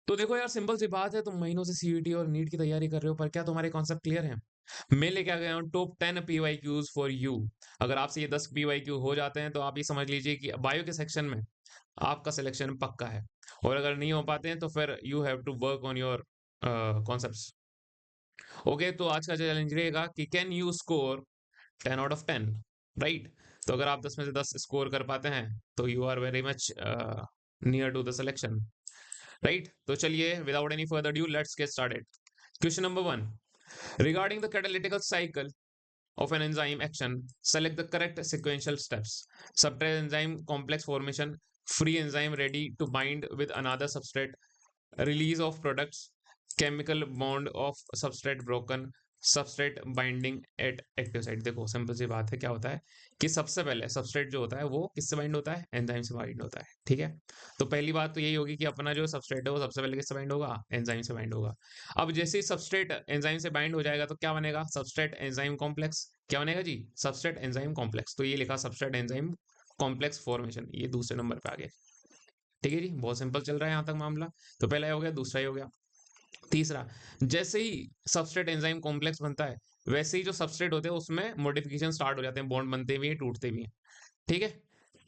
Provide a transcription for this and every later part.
तो देखो यार, सिंपल सी बात है, तुम महीनों से सीईटी और नीट की तैयारी कर रहे हो, पर क्या तुम्हारे कॉन्सेप्ट क्लियर है? मैं लेके आ गया हूँ टॉप 10 पीवाईक्यूज फॉर यू। अगर आपसे ये 10 पीवाईक्यू हो जाते हैं तो आप ये समझ लीजिए कि बायो के सेक्शन में आपका सिलेक्शन पक्का है। और अगर नहीं हो पाते हैं तो फिर you have to work on your concepts. Okay, तो आज का चैलेंज रहेगा कि can you score 10 out of 10, right? तो अगर आप 10 में से 10 स्कोर कर पाते हैं तो you are very much near to the selection, right? तो चलिए, without any further due, let's get started. Question number 1, regarding the catalytical cycle of an enzyme action, select the correct sequential steps. Substrate enzyme complex formation, free enzyme ready to bind with another substrate, release of products, chemical bond of substrate broken, substrate binding at active site. देखो simple सी बात है, क्या होता है कि सबसे पहले सबस्ट्रेट जो होता है वो किससे बाइंड होता है? एंजाइम से बाइंड होता है, ठीक है? तो पहली बात तो यही होगी कि अपना जो सबस्ट्रेट है वो सबसे पहले किससे बाइंड होगा? एंजाइम से बाइंड होगा। अब जैसे ही सबस्ट्रेट एंजाइम से बाइंड हो जाएगा तो क्या बनेगा? Substrate enzyme complex. क्या बनेगा जी? Substrate enzyme complex. तो ये लिखा सबस्ट्रेट एंजाइम कॉम्प्लेक्स फॉर्मेशन, ये दूसरे नंबर पे आ गया। ठीक है जी, बहुत सिंपल चल रहा है यहाँ तक मामला। तो पहला हो गया, दूसरा ही हो गया। तीसरा, जैसे ही सबस्ट्रेट एंजाइम कॉम्प्लेक्स बनता है वैसे ही जो सबस्ट्रेट होते हैं उसमें मॉडिफिकेशन स्टार्ट हो जाते हैं, बॉन्ड बनते भी हैं, टूटते भी हैं। ठीक है,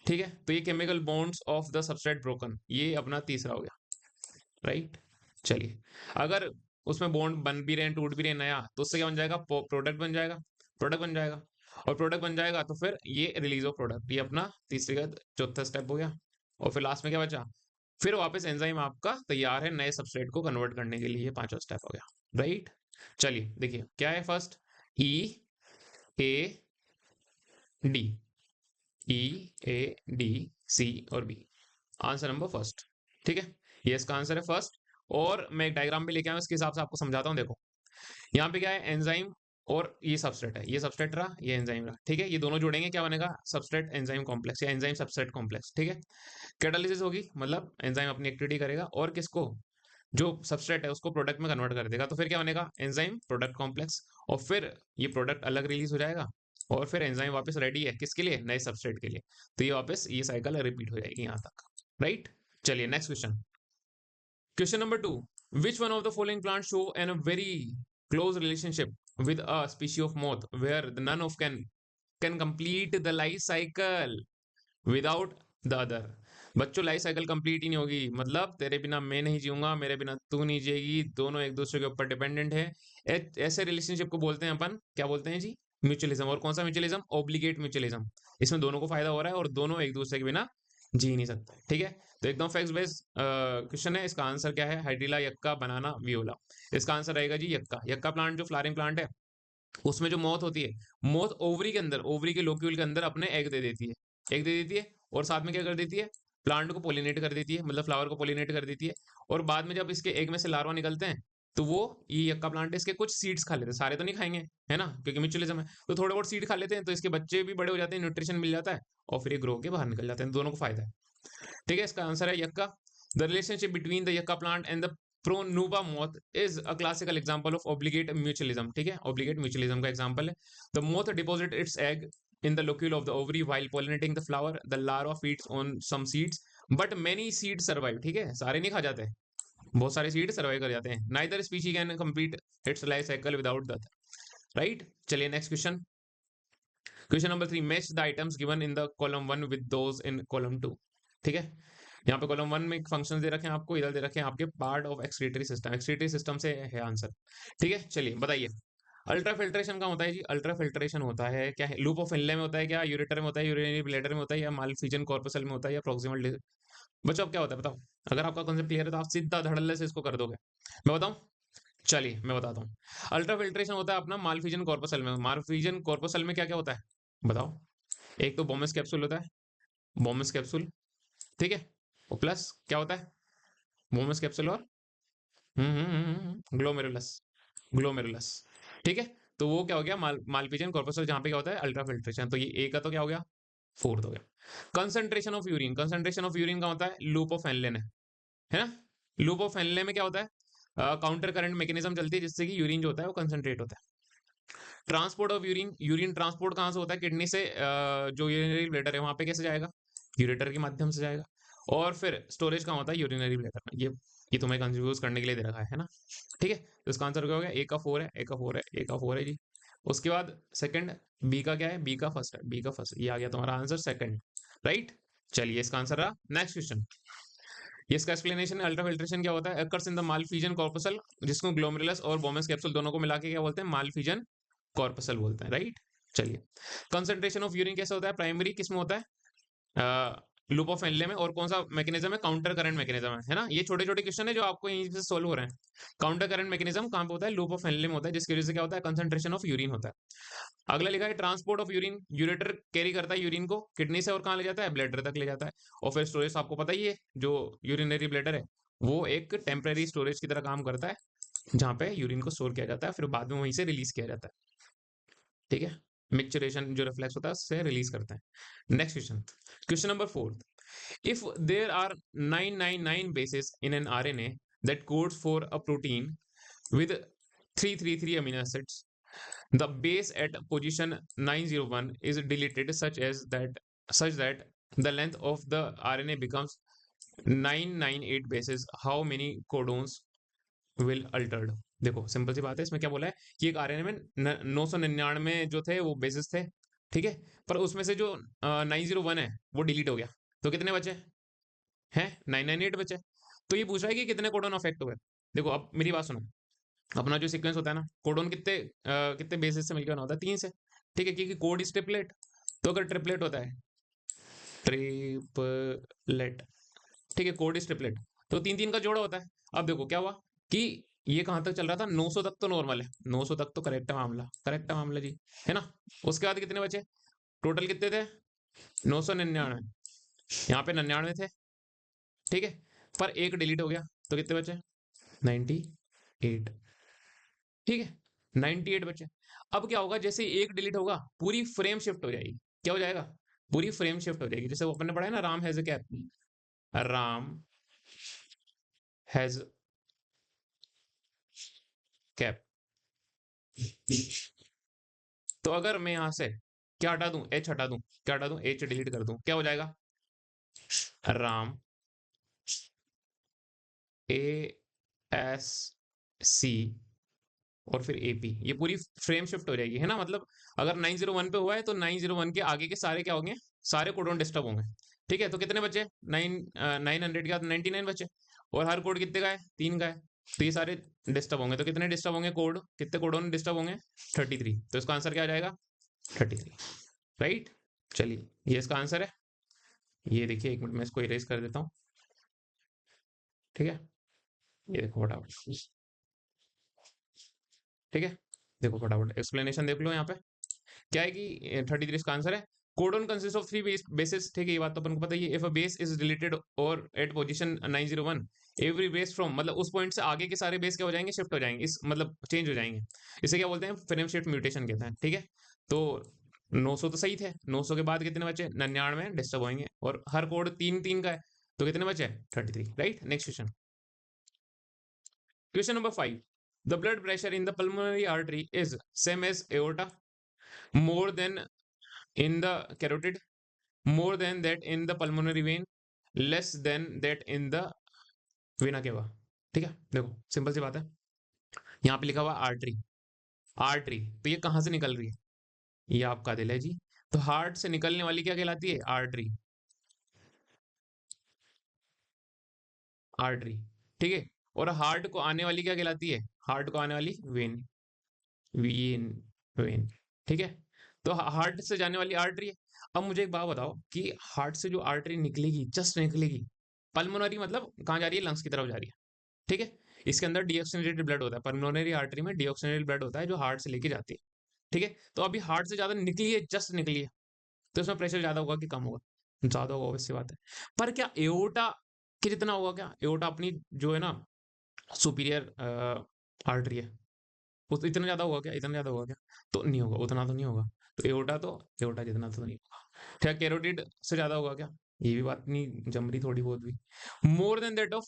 ठीक है। तो ये chemical bonds of the substrate broken, ये अपना तीसरा हो गया, राइट? चलिए, अगर उसमें बॉन्ड बन भी रहे हैं, टूट भी रहे हैं नया, तो उससे क्या बन जाएगा? प्रोडक्ट बन जाएगा, प्रोडक्ट बन जाएगा। और प्रोडक्ट बन जाएगा तो फिर ये रिलीज ऑफ प्रोडक्ट, ये अपना तीसरे का चौथा स्टेप हो गया। और फिर लास्ट में क्या बचा? फिर वापस एंजाइम आपका तैयार है नए सबस्ट्रेट को कन्वर्ट करने के लिए, ये पांचवा स्टेप हो गया, राइट? चलिए देखिए क्या है। First, E A D, E A D C और बी, आंसर नंबर फर्स्ट। ठीक है, ये इसका आंसर है फर्स्ट। और मैं एक डायग्राम भी लेके आया हूं, इसके हिसाब से आपको समझाता हूं। देखो यहाँ पे क्या है? एंजाइम और ये सबस्ट्रेट है, ये सबस्ट्रेट रहा, ये एंजाइम रहा। ठीक है, ये दोनों जोड़ेंगे, क्या बनेगा? सबस्ट्रेट एंजाइम कॉम्प्लेक्स या एंजाइम सबस्ट्रेट कॉम्प्लेक्स। ठीक है, कैटालिसिस होगी, मतलब एंजाइम अपनी एक्टिविटी करेगा और किसको? जो सबस्ट्रेट है उसको प्रोडक्ट में कन्वर्ट कर देगा। तो फिर क्या बनेगा? Enzyme product complex. और फिर ये प्रोडक्ट अलग रिलीज हो जाएगा और फिर एंजाइम वापस रेडी है किसके लिए? नए सबस्ट्रेट के लिए। तो ये वापस ये साइकिल रिपीट हो जाएगी यहाँ तक, राइट? चलिए next question. Question number 2, which one of the following plants show a very close relationship with a species of moth where the none of can complete the life cycle without the other? बच्चों, life cycle complete ही नहीं होगी, मतलब तेरे बिना मैं नहीं जीऊंगा, मेरे बिना तू नहीं जिएगी, दोनों एक दूसरे के ऊपर डिपेंडेंट है। ऐसे रिलेशनशिप को बोलते हैं अपन, क्या बोलते हैं जी? म्यूचुअलिज्म। और कौन सा म्यूचुअलिज्म? Obligate mutualism. इसमें दोनों को फायदा हो रहा है और दोनों एक दूसरे के बिना जी नहीं सकते। ठीक है, तो एकदम फैक्ट बेस्ड क्वेश्चन है। इसका आंसर क्या है? हाइड्रिला, यक्का, बनाना, वियोला। इसका आंसर रहेगा जी यक्का। यक्का प्लांट जो फ्लावरिंग प्लांट है उसमें जो मोथ होती है, मोथ ओवरी के अंदर, ओवरी के लोक्यूल के अंदर अपने एग दे देती है, एग दे देती है। और साथ में क्या कर देती है? प्लांट को पोलिनेट कर देती है, मतलब फ्लावर को पोलिनेट कर देती है। और बाद में जब इसके एग में से लार्वा निकलते हैं तो वो, ये यक्का प्लांट है, इसके कुछ सीड्स खा लेते हैं, सारे तो नहीं खाएंगे, है ना, क्योंकि म्यूचुअलिज्म है। तो थोड़े बहुत सीड खा लेते हैं तो इसके बच्चे भी बड़े हो जाते हैं, न्यूट्रिशन मिल जाता है और फिर ये ग्रो के बाहर निकल जाते हैं, दोनों को फायदा है। ठीक है, इसका आंसर है yucca. The relationship between the yucca plant and the pronuba moth is a classical example of obligate mutualism. ठीक है, ऑब्लिगेट म्यूचुअलिज्म का एग्जांपल है। The moth deposit its egg in the locule of the ovary while pollinating the flower. The larva feeds on some seeds, but many seeds survive. ठीक है, सारे नहीं खा जाते, बहुत सारे सीड सर्वाइव कर जाते हैं। Neither species can complete its life cycle without that, right? चलिए next question. Question number 3, match the items given in the column 1 with those in column 2। ठीक है, यहाँ पे कॉलम 1 में फंक्शंस दे रखे हैं आपको, इधर दे रखे हैं आपके part of excretory system. Excretory system से है आंसर। ठीक है, चलिए बताइए। अल्ट्रा फिल्ट्रेशन का होता है जी, अल्ट्रा फिल्ट्रेशन होता है क्या? है लूप ऑफ इनले में होता है क्या? यूरेटर में होता है, यूरिनरी ब्लैडर में होता है, या मालफिजन कॉर्पसल में होता है, या प्रॉक्सिमल? बच्चों अब क्या होता है बताओ। अगर आपका कॉन्सेप्ट क्लियर है तो आप सीधा धड़ल्ले से इसको कर दोगे। मैं बताऊं? चलिए मैं बताता हूँ। अल्ट्रा फिल्ट्रेशन होता है अपना मालफिजन कॉर्पसल में। मालफिजन कॉर्पसल में क्या क्या होता है बताओ? एक तो बोमस कैप्सूल होता है, बोमस कैप्सूल, ठीक है। और प्लस क्या होता है? बोमस कैप्सूल और ग्लोमेरुलस, ग्लोमेरुलस। ठीक है, तो वो क्या हो गया? मालपीजियन कॉर्पसल, जहां पे क्या होता है? Ultra filtration. तो ये ए का तो क्या हो गया? फोर्थ हो गया। Concentration of urine, concentration of urine का होता है लूप ऑफ एनलेन है ना? लूप ऑफ एनलेन में क्या होता है? काउंटर करंट मैकेनिज्म चलती है जिससे कि यूरिन जो होता है वो कंसंट्रेट होता है। Transport of urine, urine transport कहाँ से होता है? किडनी से जो यूरिनरी ब्लैडर है वहां पे कैसे जाएगा? यूरेटर के माध्यम से जाएगा। और फिर स्टोरेज कहाँ होता है? यूरिनरी ब्लैडर में। ये ये तुम्हें कंफ्यूज करने के लिए दे रखा है ना। ठीक है, तो इसका आंसर क्या हो गया, ए का 4 है, ए का 4 है, ए का 4 है जी। उसके बाद सेकंड, बी का क्या है, बी का फर्स्ट है, बी का फर्स्ट, ये आ गया तुम्हारा आंसर सेकंड। राइट, चलिए इसका आंसर रहा। नेक्स्ट क्वेश्चन, ये इसका एक्सप्लेनेशन है। अल्ट्राफिल्ट्रेशन क्या होता है, अकर्स इन द मालफिजन कॉर्पसल, जिसको ग्लोमेरुलस और बोमस कैप्सूल दोनों को मिला के क्या बोलते हैं, मालफिजन कॉर्पसल बोलते हैं। राइट, चलिए कंसंट्रेशन ऑफ यूरिन कैसे होता है, प्राइमरी किस में होता है, लूप ऑफ हेनले में, और कौन सा मैकेनिज्म है, काउंटर करंट मैकेनिज्म है ना। ये छोटे छोटे क्वेश्चन है जो आपको यहीं से सोल्व हो रहे हैं। काउंटर करंट मैकेनिज्म कहां पे होता है, लूप ऑफ हेनले में होता है, जिसकी वजह से क्या होता है, कंसंट्रेशन ऑफ यूरिन होता है। अगला लिखा है transport of urine, ureter carry करता है यूरिन को किडनी से और कहाँ ले जाता है, ब्लैडर तक ले जाता है। और फिर स्टोरेज आपको पता ही है, जो यूरिनरी ब्लैडर है वो एक टेम्परेरी स्टोरेज की तरह काम करता है, जहां पे यूरिन को स्टोर किया जाता है, फिर बाद में वहीं से रिलीज किया जाता है। ठीक है, मिक्सचरेशन जो रिफ्लेक्स होता है उससे रिलीज करता है। Next question, question number 4, if there are 999 bases in an RNA that codes for a protein with 333 amino acids, the base at position 901 is deleted such that the length of the RNA becomes 998 bases. How many codons will altered? देखो simple सी बात है, इसमें क्या बोला है कि एक आरएनए में 999 जो थे वो बेसिस थे। ठीक है, पर उसमें से जो 901 है वो डिलीट हो गया, तो कितने बचे हैं, 998 बचे। तो ये पूछ रहा है कि कितने कोडन अफेक्ट हुए। देखो अब मेरी बात सुनो, अपना जो सीक्वेंस होता है ना, कोडन कितने बेसिस से मिलकर बना होता है, 3 से। ठीक है, क्योंकि कोड इज ट्रिपलेट, तो अगर ट्रिपलेट होता है, ट्रिपलेट, ठीक है, कोड इज ट्रिपलेट, तो 3 3 का जोड़ा होता है। अब देखो क्या हुआ कि ये कहां तक चल रहा था, 900 तक तो नॉर्मल है, 900 तक तो करेक्ट है मामला, करेक्ट है मामला जी, है ना। उसके बाद कितने बचे, टोटल कितने थे, 999, यहाँ पे 99 थे। ठीक है, पर एक डिलीट हो गया, तो कितने बचे, 98। ठीक है, 98 बचे। अब क्या होगा, जैसे एक डिलीट होगा पूरी फ्रेम शिफ्ट हो जाएगी, क्या हो जाएगा, पूरी फ्रेम शिफ्ट हो जाएगी। जैसे वो अपन ने पढ़ा है ना, Ram has a cap, Ram has cap. तो अगर मैं यहां से क्या हटा दूं, एच हटा दूं, क्या हटा दूं, एच डिलीट कर दूं, क्या हो जाएगा, राम ए एस सी और फिर एपी, ये पूरी फ्रेम शिफ्ट हो जाएगी, है ना। मतलब अगर 901 पे हुआ है तो 901 के आगे के सारे क्या होंगे, सारे कोडोन डिस्टर्ब होंगे। ठीक है, तो कितने बचे, 900 के बाद 99 बचे, और हर कोड कितने का है, 3 का है, तो ये सारे डिस्टर्ब होंगे। तो कितने डिस्टर्ब होंगे कोड, कितने कोडोन डिस्टर्ब होंगे, 33। तो इसका आंसर क्या आ जाएगा, 33। राइट, चलिए ये इसका आंसर है। ये देखिए, एक मिनट में इसको इरेज कर देता हूँ। ठीक है, ये देखो फटाफट, ठीक है, देखो फटाफट एक्सप्लेनेशन देख लो यहाँ पे। क्या है कि 33 इसका आंसर है। कोडन कंसिस्ट ऑफ 3 बेसिस, ठीक है, ये बात तो अपन को पता ही है। If a base is deleted और at position 901, every base from, मतलब उस पॉइंट से आगे के सारे बेस क्या हो जाएंगे, शिफ्ट हो जाएंगे, इस मतलब चेंज हो जाएंगे। इसे क्या बोलते हैं, फ्रेम शिफ्ट म्यूटेशन कहते हैं। ठीक है, तो 900 तो सही थे, 900 के बाद कितने बचे, 99 डिस्टर्ब होंगे, और हर कोड 3 3 का है, तो कितने बचे, 33। Right, next question, question number 5, the blood pressure in the pulmonary artery is same as aorta, more than in the carotid, more than that in the pulmonary vein, less than that in the vena cava। ठीक है, देखो simple सी बात है, यहाँ पे लिखा हुआ आर्टरी, आर्टरी तो ये कहाँ से निकल रही है, ये आपका दिल है जी। तो हार्ट से निकलने वाली क्या कहलाती है, आर्टरी, आर्टरी। ठीक है, और हार्ट को आने वाली क्या कहलाती है, हार्ट को आने वाली वेन, वेन, वेन। ठीक है, तो हार्ट से जाने वाली आर्टरी है। अब मुझे एक बात बताओ कि हार्ट से जो आर्टरी निकलेगी, जस्ट निकलेगी, पल्मोनरी मतलब कहाँ जा रही है, लंग्स की तरफ जा रही है। ठीक है, इसके अंदर डीऑक्सीजनेटेड ब्लड होता है, पल्मोनरी आर्टरी में डीऑक्सीजनेटेड ब्लड होता है जो हार्ट से लेके जाती है। ठीक है, तो अभी हार्ट से ज्यादा निकली है, जस्ट निकली है, तो इसमें प्रेशर ज्यादा होगा कि कम होगा, ज्यादा होगा, वैसी बात है। पर क्या एओर्टा के जितना होगा, क्या एओर्टा अपनी जो है ना सुपीरियर आर्टरी है, वो तो इतना ज्यादा होगा क्या, इतना ज्यादा होगा क्या, तो नहीं होगा, उतना तो नहीं होगा। तो एओर्टा जितना तो नहीं होगा। क्या कैरोटिड से ज्यादा होगा क्या, ये भी बात नहीं जम रही थोड़ी बहुत भी। More than that of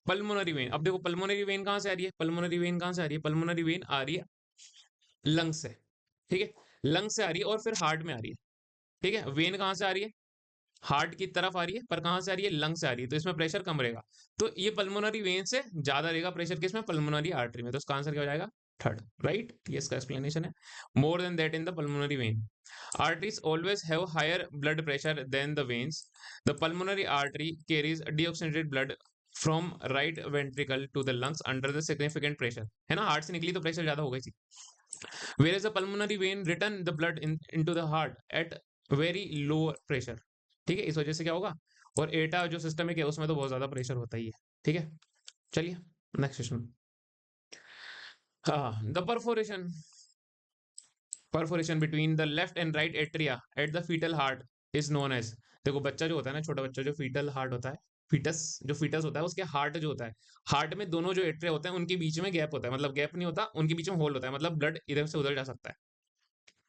pulmonary vein. अब देखो पल्मोनरी वेन कहां से आ रही है, पल्मोनरी वेन कहां से आ रही है, पल्मोनरी वेन आ रही है लंग्स से। ठीक है, लंग्स से आ रही है और फिर हार्ट में आ रही है। ठीक है, वेन कहां से आ रही है, हार्ट की तरफ आ रही है, पर कहाँ से आ रही है, लंग से आ रही है, तो इसमें प्रेशर कम रहेगा। तो ये पल्मोनरी वेन से ज्यादा रहेगा प्रेशर, किसमें, पल्मोनरी आर्टरी में। तो इसका आंसर क्या हो जाएगा, थर्ड, राइट। ये इसका एक्सप्लेनेशन है। More than that in the pulmonary vein, arteries always have higher blood pressure than the veins. The pulmonary artery carries deoxygenated blood from right ventricle to the lungs under the significant pressure, है ना, heart से निकली तो pressure ज्यादा हो गई थी। Whereas the pulmonary vein return the blood into the heart at very low pressure, ठीक है, इस वजह से क्या होगा। और एटा जो सिस्टमिक है उसमें तो बहुत ज्यादा प्रेशर होता ही है, ठीक है। चलिए नेक्स्ट क्वेश्चन। हाँ, the perforation between the left and right atria at the foetal heart is known as. देखो बच्चा जो होता है ना, छोटा बच्चा जो फीटल हार्ट होता है, फीटस जो फीटस होता है उसके हार्ट जो होता है, हार्ट में दोनों जो एट्रिया होते हैं उनके बीच में गैप होता है, मतलब गैप नहीं होता, उनके बीच में होल होता है, मतलब ब्लड इधर से उधर जा सकता है।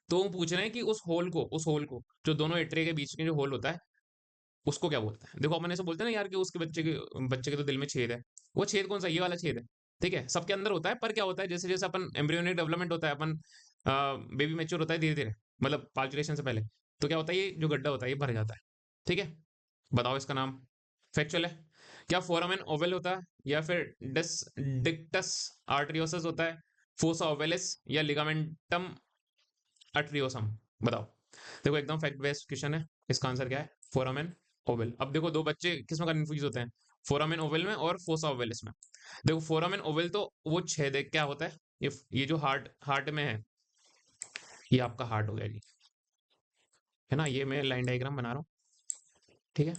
तो वो पूछ रहे हैं कि उस होल को जो दोनों एट्रिया के बीच में जो होल होता है उसको क्या बोलते हैं। देखो अपन ऐसे बोलते हैं ना यार कि उसके बच्चे के तो दिल में छेद है। वो छेद कौन सा, ये वाला छेद है, ठीक है, सबके अंदर होता है। पर क्या होता है, जैसे जैसे अपन एम्ब्रियोनिक डेवलपमेंट होता है, अपन बेबी मैच्योर होता है धीरे धीरे, मतलब पाल्चुरेशन से पहले, तो क्या होता है, ये जो गड्ढा होता है ये भर जाता है, ठीक है। बताओ इसका नाम। फैक्चुअल है। क्या फोरामेन ओवल होता है, या फिर डिस डिक्टस आर्टरियोसस होता है, फोसा ओवेलिस, या लिगामेंटम आर्टरियोसम। बताओ। देखो एकदम फैक्ट बेस्ड क्वेश्चन है। इसका आंसर क्या है, फोरामेन ओवल। अब देखो दो बच्चे किसमें कंफ्यूज होते हैं, फोरामेन ओवल में और फोसा ओवेलिस में। देखो फोरामेन ओवल तो वो छेद है, क्या होता है, ये जो हार्ट हार्ट में है, ये आपका हार्ट हो गया जी, है ना, ये मैं लाइन डायग्राम बना रहा हूँ, ठीक है,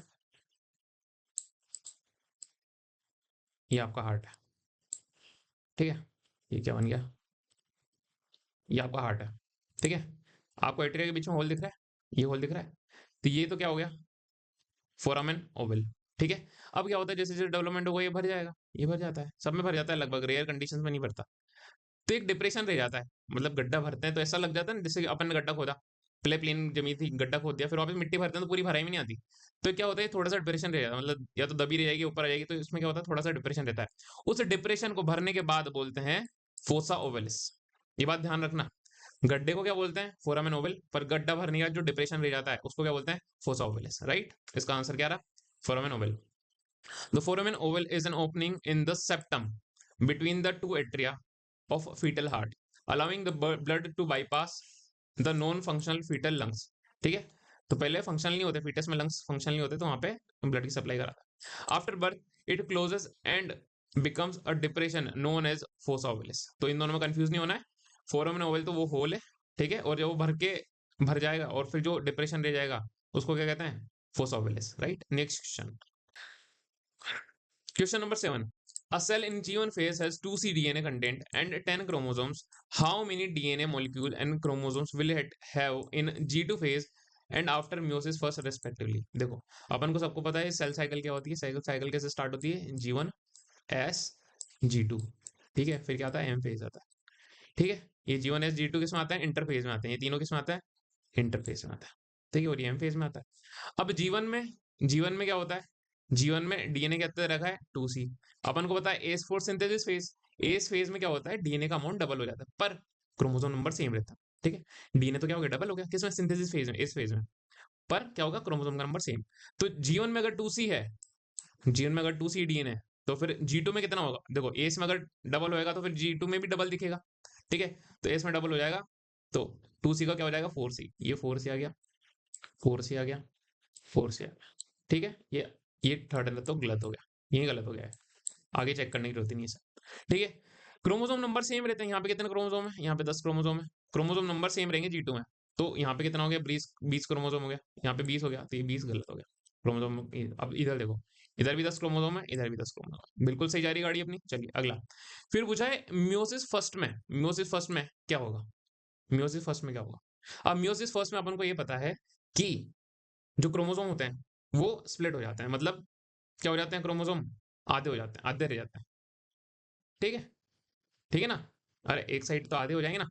ये आपका हार्ट है, ठीक है। ये क्या बन गया, ये आपका हार्ट है, ठीक है। आपको एट्रिया के बीच में होल दिख रहा है, ये होल दिख रहा है, तो ये तो क्या हो गया, फोरामेन ओवल, ठीक है। अब क्या होता है, जैसे जैसे डेवलपमेंट होगा ये भर जाएगा, ये भर जाता है, सब में भर जाता है लगभग, रेयर कंडीशन में नहीं भरता। तो एक डिप्रेशन रह जाता है, मतलब गड्ढा भरते हैं तो ऐसा लग जाता है ना जैसे कि अपन ने गड्ढा खोदा, प्ले प्लेन जमी थी, गड्ढा खोद दिया, फिर वापस मिट्टी भरते हैं तो पूरी भराई में नहीं आती। तो क्या होता है, थोड़ा सा डिप्रेशन रह जाता है, मतलब या तो दबी रह जाएगी ऊपर आ जाएगी, तो इसमें क्या होता है, थोड़ा सा डिप्रेशन रहता है। उस डिप्रेशन को भरने के बाद बोलते हैं फोसा ओवलिस। ये बात ध्यान रखना, गड्ढे को क्या बोलते हैं, फोरामेन ओवल, पर गड्ढा भरने का जो डिप्रेशन रह जाता है उसको क्या बोलते हैं, फोसा ओवलिस, राइट। इसका आंसर क्या रहा, foramen Oval. The foramen oval is an opening in the septum between the two atria of fetal heart, allowing the blood to bypass the non-functional fetal lungs, ठीक है। तो पहले functional नहीं होते foetus में, लंग्स फंक्शनल नहीं होते, तो वहां पे ब्लड की सप्लाई कराता है। After birth it closes and becomes a depression known as fossa ovalis. तो इन दोनों में कंफ्यूज नहीं होना है, फोरामेन ओवल तो वो होल है, ठीक है, और जब वो भर जाएगा और फिर जो डिप्रेशन रह जाएगा उसको क्या कहते हैं, fossa ovalis, right. Next question, Question number 7. A cell in G1 phase has 2C DNA content and 10 chromosomes. How many DNA molecule and chromosomes will it have in G2 phase and after meiosis first respectively? देखो अपन को सबको पता है cell cycle क्या होती है, cycle cycle कैसे start होती है, G1 S G2, ठीक है, फिर क्या आता है, एम फेज आता है, ठीक है। ये G1 S G2 किस में आता है, इंटरफेज में आते हैं, ये तीनों किस में आता है, इंटरफेज में आता है, ठीक है, और ये एम फेज में आता है। अब जीवन में क्या होता है, जीवन में डीएनए क्या रखा है, 2C। अपन को पता है S four synthesis phase, S phase में क्या होता है, डीएनए का अमाउंट डबल हो जाता है, पर क्रोमोसोम नंबर सेम रहता है, ठीक है। डीएनए तो क्या हो गया, डबल हो गया, किसमें, सिंथेसिस फेज में, एस फेज में, पर क्या होगा, क्रोमोसोम का नंबर सेम। तो जीवन में अगर 2C है, जीवन में अगर 2C डीएनए, तो फिर G2 में कितना होगा, देखो एस में अगर डबल होएगा तो फिर G2 में भी डबल दिखेगा, ठीक है। तो एस में डबल हो जाएगा, तो 2C का क्या हो जाएगा, 4C, ये 4C आ गया, 4C आ गया, 4C आ गया, ठीक है। ये थर्ड तो गलत हो गया, ये गलत हो गया है, आगे चेक करने की जरूरत नहीं है सर, ठीक है। क्रोमोसोम नंबर सेम रहते हैं, यहाँ पे कितने क्रोमोसोम है, यहाँ पे 10 क्रोमोसोम है, क्रोमोसोम नंबर सेम रहेंगे G2 में। तो यहाँ पे कितना हो गया, 20 क्रोमोसोम हो गया, यहाँ पे 20 हो गया, तो ये 20 गलत हो गया क्रोमोसोम। अब इधर देखो, इधर भी 10 क्रोमोसोम है, इधर भी 10 क्रोमोसोम है, बिल्कुल सही जा रही गाड़ी अपनी। चलिए अगला, फिर पूछा है मियोसिस फर्स्ट में क्या होगा, मियोसिस फर्स्ट में क्या होगा। अब मियोसिस फर्स्ट में अपन को ये पता है कि जो क्रोमोसोम होते हैं वो स्प्लिट हो जाते हैं, मतलब क्या हो जाते हैं, क्रोमोसोम आधे हो जाते हैं, आधे रह जाते हैं, ठीक है, ठीक है ना। अरे एक साइड तो आधे हो जाएंगे ना,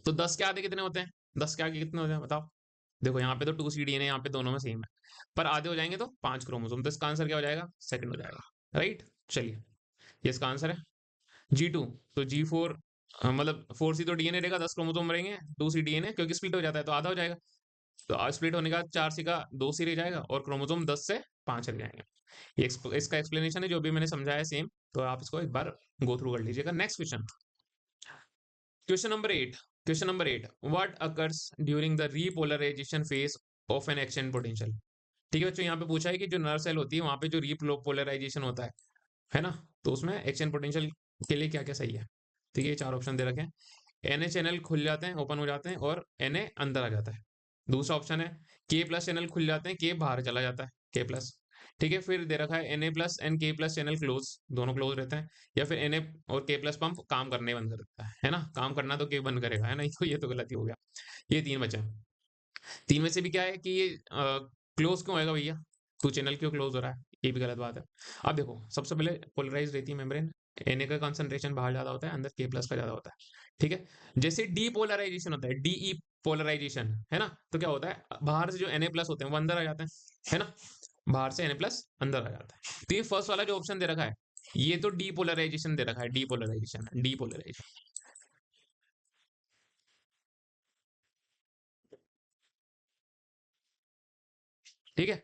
तो 10 के आधे कितने होते हैं, 10 के आगे कितने होते हैं बताओ। देखो यहाँ पे तो 2C डीएनए, यहाँ पे दोनों में सेम है, पर आधे हो जाएंगे तो 5 क्रोमोसोम, तो इसका आंसर क्या हो जाएगा, सेकंड हो जाएगा, राइट। चलिए ये इसका आंसर है। G2, तो G4 मतलब 4C तो डीएनए रहेगा, 10 क्रोमोसोम रहेंगे, 2C डीएनए क्योंकि स्प्लिट हो जाता है तो आधा हो जाएगा, तो स्प्लिट होने का 4 सी का 2 सी रह जाएगा और क्रोमोसोम 10 से 5 रह जाएंगे। ये इसका एक्सप्लेनेशन है जो भी मैंने समझाया सेम, तो आप इसको एक बार गो थ्रू कर लीजिएगा। Next question, question number 8। Question number 8, what occurs during the repolarisation phase of an exchange potential. ठीक है बच्चों, यहाँ पे पूछा है कि जो नर्व सेल होती है वहां पे जो रीपोलराइजेशन होता है ना, तो उसमें एक्सचेंज पोटेंशियल के लिए क्या क्या सही है। ठीक है, ये 4 ऑप्शन दे रखे हैं। Na चैनल खुल जाते हैं, ओपन हो जाते हैं और Na अंदर आ जाता है। दूसरा ऑप्शन है K प्लस चैनल खुल जाते हैं, K बाहर चला जाता है, K प्लस। ठीक है, फिर दे रखा है Na plus and K plus channel close, दोनों क्लोज रहते हैं। या फिर Na और K प्लस पंप काम करने बंद कर देता है ना, काम करना तो K बंद करेगा, है ना, तो ये तो गलती हो गया। ये 3 बचे। 3 में से भी क्या है कि ये क्लोज क्यों होएगा भैया, तो चैनल क्यों क्लोज हो रहा है, ये भी गलत बात है। अब देखो, सबसे पहले पोलराइज रहती है मेम्ब्रेन, Na का कंसंट्रेशन बाहर ज्यादा होता है, अंदर K प्लस का ज्यादा होता है। ठीक है, जैसे डीपोलराइजेशन होता है, डीई पोलराइजेशन, है ना, तो क्या होता है, बाहर से जो Na प्लस होते हैं वो अंदर आ जाते हैं, है ना, बाहर से Na प्लस अंदर आ जाता है। तो ये फर्स्ट वाला जो ऑप्शन दे रखा है, ये तो डीपोलराइजेशन दे रखा है, डीपोलराइजेशन, डीपोलराइजेशन। ठीक है,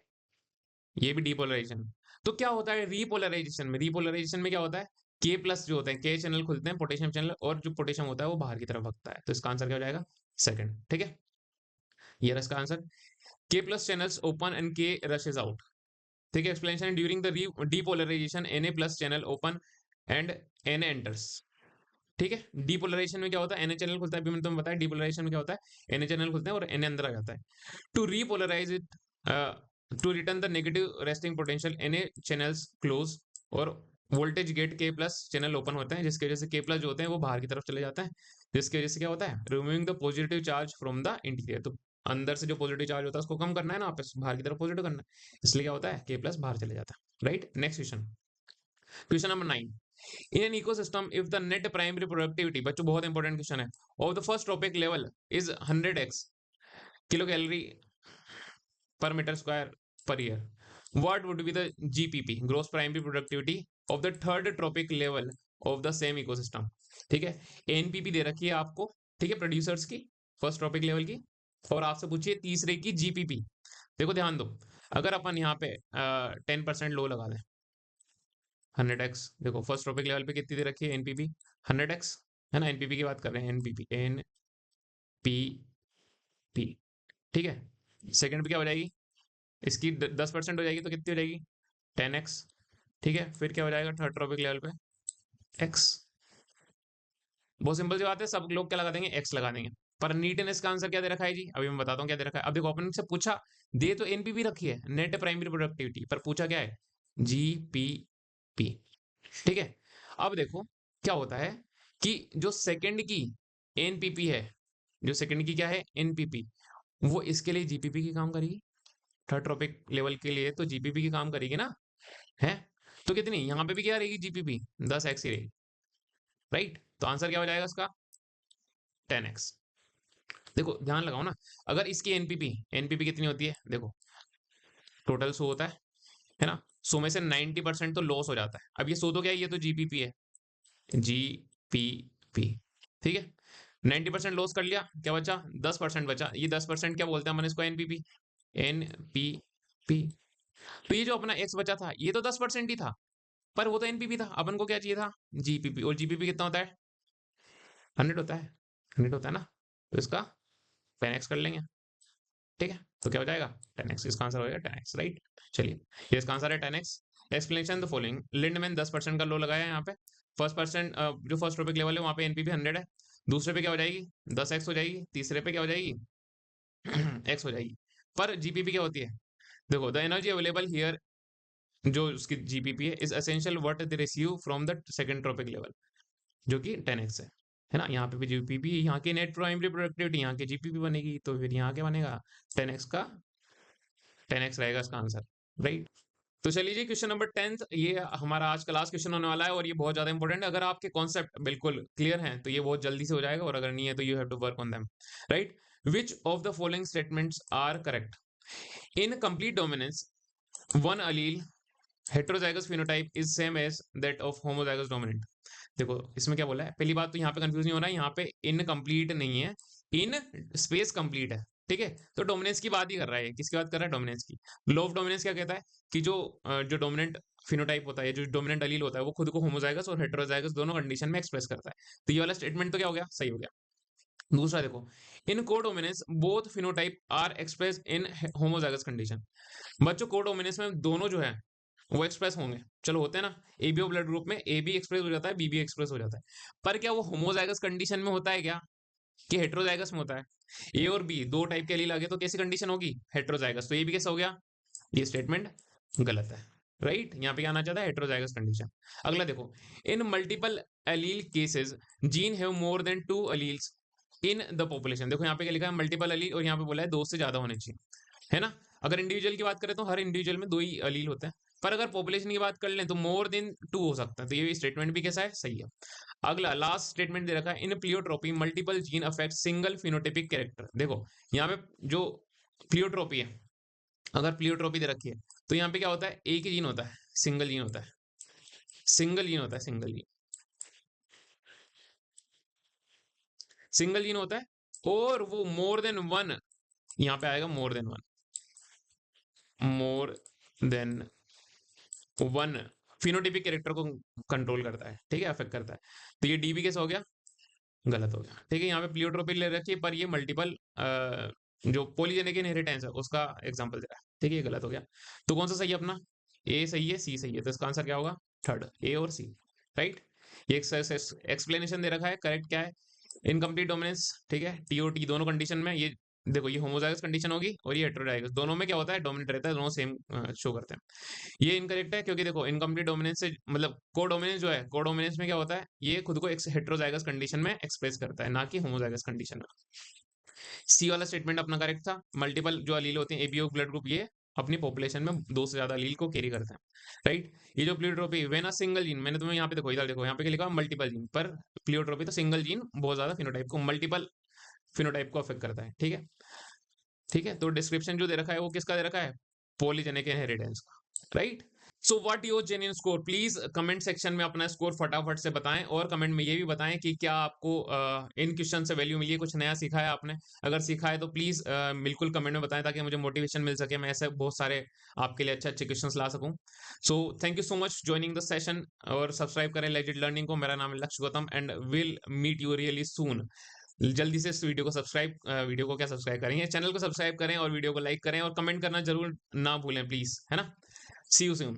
ये भी डीपोलराइजेशन। तो क्या होता है रीपोलराइजेशन में, रीपोलराइजेशन में क्या होता है, के प्लस जो होते हैं, के चैनल खुलते हैं, पोटेशियम चैनल, और जो पोटेशियम होता है वो बाहर की तरफ भगता है, तो इसका आंसर क्या हो जाएगा, सेकंड। ठीक है, ये रहा इसका answer. K plus channels open and K rushes out. ठीक है, explanation, during the depolarisation Na plus channel open and Na enters. ठीक है, डीपोलराइजेशन में क्या होता है, Na चैनल खुलता है, अभी मैंने तुम्हें बताया डीपोलराइजेशन में क्या होता है, Na चैनल खुलते हैं और Na अंदर आ जाता है। To repolarise it, to return the negative resting potential, Na चैनल्स क्लोज और voltage gate K plus channel open होते हैं, जिसकी वजह से के प्लस जो होते हैं वो बाहर की तरफ चले जाते हैं, जिसकी वजह से क्या होता है, removing the positive charge from the interior. तो अंदर से जो पॉजिटिव चार्ज होता है उसको कम करना है ना, वापस बाहर की तरफ पॉजिटिव करना है, इसलिए क्या होता है, के प्लस बाहर चले जाता है। Right, next question, question number 9। In an ecosystem, if the net primary productivity, बच्चों बहुत इंपॉर्टेंट क्वेश्चन है, of the first tropic level is 100x kilo calorie per meter square per year, what would be the GPP, gross primary productivity of the third tropic level of the same ecosystem। ठीक है, NPP दे रखी है आपको, ठीक है, producers की, first trophic level की, और आपसे पूछिए तीसरे की जीपीपी। देखो ध्यान दो, अगर अपन यहाँ पे 10% लो लगा दें, 100x, देखो फर्स्ट ट्रॉपिक लेवल पे कितनी दे रखी है, एनपीपी 100x, है ना, एनपीपी की बात कर रहे हैं, एनपीपी, एनपीपी। ठीक है, सेकंड पे क्या हो जाएगी, इसकी 10% हो जाएगी तो कितनी हो जाएगी, 10x। ठीक है, फिर क्या हो जाएगा थर्ड ट्रॉपिक लेवल पे, x। बहुत सिंपल सी बात है, सब लोग क्या लगा देंगे, x लगा देंगे। पर नीटनेस का आंसर क्या दे रखा है जी, अभी मैं बताता हूँ क्या दे रखा है। अब देखो, अपन से पूछा, दे तो एनपीपी रखी है, नेट प्राइमरी प्रोडक्टिविटी, पर पूछा क्या है, जीपीपी। ठीक है, अब देखो क्या होता है कि जो सेकंड की एनपीपी है, जो सेकंड की क्या है, एनपीपी, वो इसके लिए जीपीपी की काम करेगी, थर्ड ट्रॉपिक लेवल के लिए तो जीपीपी की काम करेगी ना, है, तो कितनी यहाँ पे भी क्या रहेगी, जीपीपी 10x ही रहेगी। राइट, तो आंसर क्या हो जाएगा इसका, 10x। देखो ध्यान लगाओ ना, अगर इसकी एनपीपी एनपीपी कितनी होती है, देखो टोटल 100 होता है ना, 100 में से 90% तो लॉस हो जाता है। अब ये 100 तो क्या है, ये तो जीपीपी है, जीपीपी। ठीक है, 90% लॉस कर लिया, क्या बचा, 10% बचा, ये 10% क्या बोलते हैं अपन इसको, एनपीपी, एनपीपी। तो ये जो अपना एक्स बचा था ये तो 10% ही था, पर वो तो एनपीपी था, अपन को क्या चाहिए था, जीपीपी, और जीपीपी कितना होता है, 100 होता है, 100 होता है ना, तो इसका 10x कर लेंगे। ठीक है, तो क्या हो जाएगा, 10x, इसका आंसर हो जाएगा 10x। राइट, चलिए, ये इसका आंसर है 10x। Explanation the following, Lindeman 10% का लो लगाया है यहाँ पे, फर्स्ट परसेंट जो फर्स्ट ट्रॉपिक लेवल है वहाँ पे एनपीपी 100 है, दूसरे पे क्या हो जाएगी 10x हो जाएगी, तीसरे पे क्या हो जाएगी x हो जाएगी। पर जीपीपी क्या होती है, देखो द एनर्जी अवेलेबल हियर, जो उसकी जीपीपी है, is essential what they receive from the second trophic level, जो कि 10x है ना, यहाँ पे भी जीपीपी, यहाँ की नेट प्राइमरी प्रोडक्टिविटी, यहाँ की जीपीपी बनेगी, तो फिर यहाँ क्या बनेगा, 10x का 10x रहेगा इसका आंसर। राइट, तो चलिए जी, क्वेश्चन नंबर 10, ये हमारा आज का लास्ट क्वेश्चन होने वाला है, और ये बहुत ज्यादा इंपॉर्टेंट है। अगर आपके कॉन्सेप्ट बिल्कुल क्लियर हैं तो ये बहुत जल्दी से हो जाएगा, और अगर नहीं है तो you have to work on them. Right, which of the following statements are correct, in complete dominance one allele heterozygous phenotype is same as that of homozygous dominant. देखो इसमें क्या बोला है, पहली बात तो यहाँ पे कंफ्यूज नहीं होना है, यहाँ पे इनकम्प्लीट नहीं है, इन स्पेस कंप्लीट है। ठीक है, तो डोमिनेंस की बात ही कर रहा है, किसकी बात कर रहा है, डोमिनेंस की। लॉ ऑफ डोमिनेंस क्या कहता है कि जो डोमिनेंट फिनोटाइप होता है, जो डोमिनेंट अलील होता है, वो खुद को होमोजाइगस और हेटेरोजाइगस दोनों कंडीशन में एक्सप्रेस करता है। तो ये वाला स्टेटमेंट तो क्या हो गया, सही हो गया। दूसरा देखो, in codominance both phenotype are express in homozygous condition. बच्चों कोडोमिनेंस में दोनों जो है वो एक्सप्रेस होंगे, चलो होते हैं ना, एबीओ ब्लड ग्रुप में ए भी एक्सप्रेस हो जाता है, बी भी एक्सप्रेस हो जाता है, पर क्या वो होमोजाइगस कंडीशन में होता है क्या, कि हेट्रोजाइगस में होता है। ए और बी दो टाइप के एलील आ गए तो कैसी कंडीशन होगी, हेट्रोजाइगस, तो ये भी कैसा हो गया, ये स्टेटमेंट गलत है, राइट। यहाँ पे क्या आना चाहता है, हेट्रोजाइगस कंडीशन। अगला देखो, इन multiple allele cases gene have more than to alleles in the population. देखो यहाँ पे क्या लिखा है, मल्टीपल अलील, और यहाँ पे बोला है दो से ज्यादा होने चाहिए, है ना। अगर इंडिविजुअल की बात करें तो हर इंडिविजुअल में दो ही अलील होते हैं, पर अगर पॉपुलेशन की बात कर लें तो मोर देन टू हो सकता है, तो ये स्टेटमेंट भी कैसा है, सही है। अगला लास्ट स्टेटमेंट दे रखा है, in pleiotropy multiple gene affect single phenotypic character. देखो यहाँ पे जो प्लियोट्रोपी है, अगर प्लियोट्रोपी दे रखी है तो यहाँ पे क्या होता है, एक ही जीन होता है, सिंगल जीन होता है, सिंगल जीन होता है, सिंगल जीन होता है, और वो मोर देन वन, यहाँ पे आएगा more than one, more than one phenotypic character को कंट्रोल करता है, ठीक है, अफेक्ट करता है। तो ये डी भी कैसा हो गया, गलत हो गया, ठीक है। यहाँ पे प्लियोट्रोपी ले रखी है, पर ये मल्टीपल जो पॉलीजेनिक इनहेरिटेंस है उसका एग्जांपल दे रहा है, ठीक है, ये गलत हो गया। तो कौन सा सही है अपना, ए सही है, सी सही है, तो इसका आंसर क्या होगा, थर्ड, ए और सी, राइट। ये एक्सप्लेनेशन दे रखा है, करेक्ट क्या है, इनकम्प्लीट डोमिनेंस, ठीक है, टी और टी दोनों कंडीशन में, ये देखो ये होमोजाइगस कंडीशन होगी और ये हेटेरोजाइगस, दोनों में क्या होता है, डोमिनेंट रहता है, दोनों सेम शो करते हैं। ये इनकरेक्ट है क्योंकि देखो इनकम्प्लीट डोमिनेंस से मतलब कोडोमिनेंस जो है, कोडोमिनेंस में क्या होता है, ये खुद को हेटेरोजाइगस कंडीशन में एक्सप्रेस करता है, ना कि होमोजाइगस कंडीशन में। सी वाला स्टेटमेंट अपना करेक्ट था, मल्टीपल जो अलील होते हैं एबीओ ब्लड ग्रुप, ये अपनी पॉपुलेशन में दो से ज्यादा अलील को कैरी करते हैं, राइट। ये जो प्लियोट्रोपी वेन सिंगल जीन, मैंने तुम्हें यहाँ पे देखो, इधर देखो, यहाँ पे क्या लिखा मल्टीपल जीन, पर प्लियोट्रोपी तो सिंगल जीन बहुत ज्यादा फिनोटाइप को, मल्टीपल फिनोटाइप को अफेक्ट करता है, ठीक है, ठीक है। तो डिस्क्रिप्शन जो दे रखा है वो किसका दे रखा है, पॉलीजेनिक इनहेरिटेंस का, right. So what your genuine score, please comment section में अपना स्कोर फटाफट से बताएं, और कमेंट में ये भी बताएं कि क्या आपको इन क्वेश्चन से वैल्यू मिली है, कुछ नया सीखा है आपने। अगर सीखा है तो प्लीज बिल्कुल कमेंट में बताएं, ताकि मुझे मोटिवेशन मिल सके, मैं ऐसे बहुत सारे आपके लिए अच्छे अच्छे क्वेश्चन ला सकूं। So thank you so much joining the session, और सब्सक्राइब करें लेजिट लर्निंग को। मेरा नाम है Lakshya Gautam, and will meet you really soon. जल्दी से इस वीडियो को सब्सक्राइब, वीडियो को क्या सब्सक्राइब करेंगे, चैनल को सब्सक्राइब करें, और वीडियो को लाइक करें, और कमेंट करना जरूर ना भूलें प्लीज, है ना। सी यू सून।